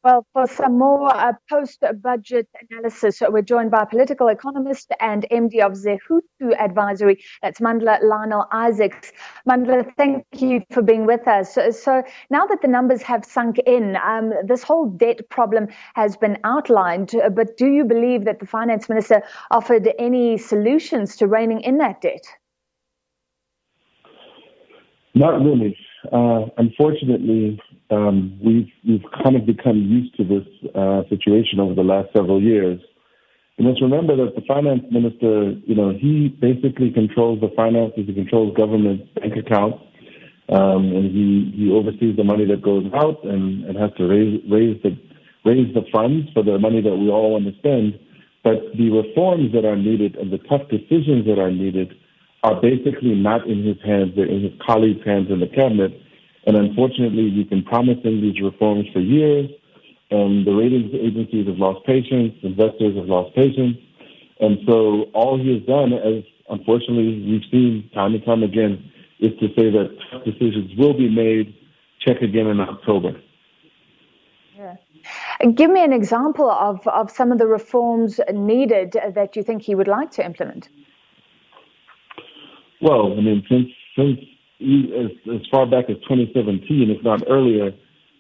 Well, for some more post-budget analysis, we're joined by political economist and MD of Zehuti Advisory. That's Mandla Lionel Isaacs. Mandla, thank you for being with us. So now that the numbers have sunk in, this whole debt problem has been outlined, but do you believe that the finance minister offered any solutions to reining in that debt? Not really. Unfortunately, we've kind of become used to this situation over the last several years. You must remember that the finance minister, he basically controls the finances, he controls government bank accounts, and he oversees the money that goes out and has to raise the funds for the money that we all want to spend. But the reforms that are needed and the tough decisions that are needed are basically not in his hands, they're in his colleagues' hands in the cabinet. And unfortunately, we've been promising these reforms for years, and the ratings agencies have lost patience, investors have lost patience. And so all he has done, as unfortunately we've seen time and time again, is to say that tough decisions will be made, check again in October. Yeah. Give me an example of some of the reforms needed that you think he would like to implement. Well, I mean, since as far back as 2017, if not earlier,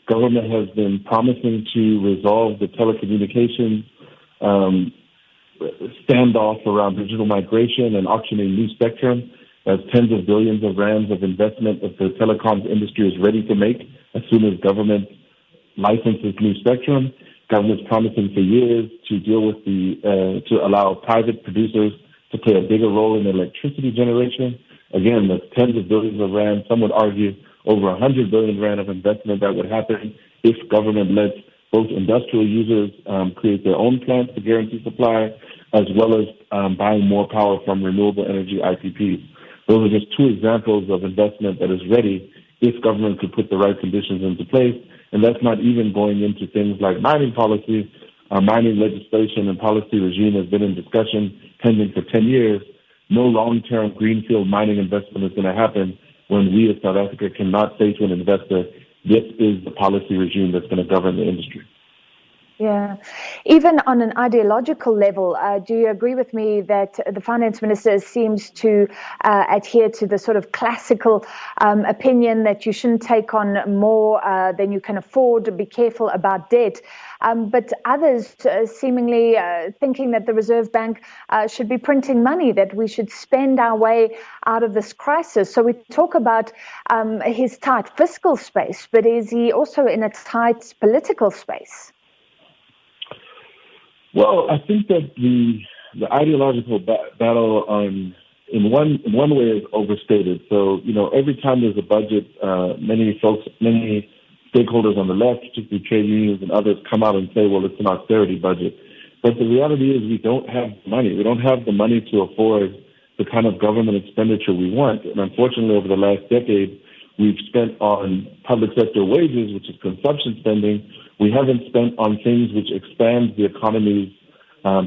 government has been promising to resolve the telecommunications standoff around digital migration and auctioning new spectrum. As tens of billions of rands of investment that the telecoms industry is ready to make as soon as government licenses new spectrum. Government's promising for years to deal with to allow private producers to play a bigger role in electricity generation. Again, that's tens of billions of rand. Some would argue over 100 billion rand of investment that would happen if government lets both industrial users create their own plants to guarantee supply, as well as buying more power from renewable energy IPPs. Those are just two examples of investment that is ready if government could put the right conditions into place. And that's not even going into things like mining policy. Mining legislation and policy regime has been in discussion pending for 10 years. No long-term greenfield mining investment is going to happen when we as South Africa cannot say to an investor, this is the policy regime that's going to govern the industry. Yeah. Even on an ideological level, do you agree with me that the finance minister seems to adhere to the sort of classical opinion that you shouldn't take on more than you can afford, be careful about debt, but others seemingly thinking that the Reserve Bank should be printing money, that we should spend our way out of this crisis? So we talk about his tight fiscal space, but is he also in a tight political space? Well, I think that the ideological battle in one way is overstated. So, every time there's a budget, many stakeholders on the left, particularly trade unions and others, come out and say, well, it's an austerity budget. But the reality is we don't have money. We don't have the money to afford the kind of government expenditure we want. And unfortunately, over the last decade, we've spent on public sector wages, which is consumption spending. We haven't spent on things which expand the economy's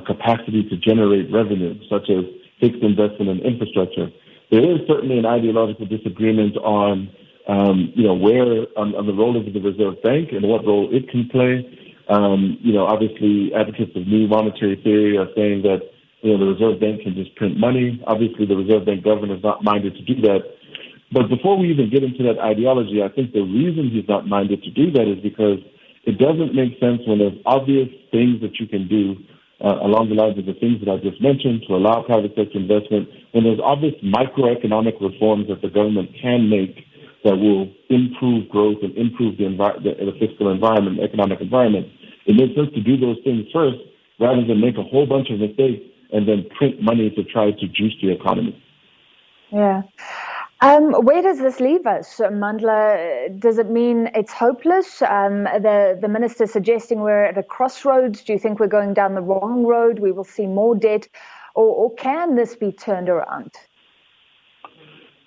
capacity to generate revenue, such as fixed investment in infrastructure. There is certainly an ideological disagreement on, where on the role of the Reserve Bank and what role it can play. Obviously, advocates of new monetary theory are saying that the Reserve Bank can just print money. Obviously, the Reserve Bank governor is not minded to do that. But before we even get into that ideology, I think the reason he's not minded to do that is because it doesn't make sense when there's obvious things that you can do along the lines of the things that I just mentioned to allow private sector investment, when there's obvious microeconomic reforms that the government can make that will improve growth and improve the fiscal environment, economic environment. It makes sense to do those things first rather than make a whole bunch of mistakes and then print money to try to juice the economy. Yeah. Where does this leave us, Mandla? Does it mean it's hopeless? The minister suggesting we're at a crossroads. Do you think we're going down the wrong road? We will see more debt, or can this be turned around?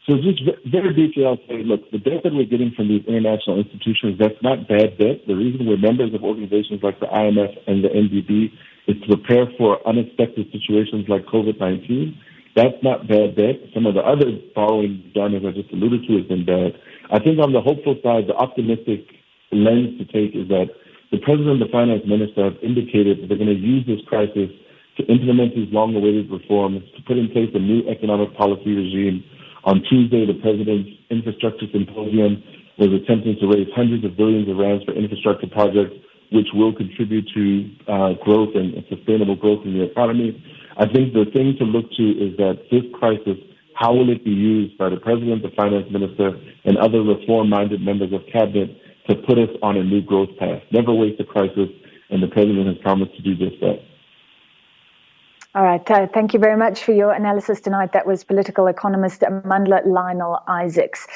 So just very briefly, I'll say, look, the debt that we're getting from these international institutions, that's not bad debt. The reason we're members of organizations like the IMF and the NDB is to prepare for unexpected situations like COVID-19. That's not bad debt. Some of the other borrowing done, as I just alluded to, has been bad. I think on the hopeful side, the optimistic lens to take is that the president and the finance minister have indicated that they're going to use this crisis to implement these long-awaited reforms, to put in place a new economic policy regime. On Tuesday, the president's infrastructure symposium was attempting to raise hundreds of billions of rands for infrastructure projects, which will contribute to growth and sustainable growth in the economy. I think the thing to look to is that this crisis, how will it be used by the president, the finance minister, and other reform-minded members of cabinet to put us on a new growth path? Never waste a crisis, and the president has promised to do just that. All right. Thank you very much for your analysis tonight. That was political economist Mandla Lionel Isaacs.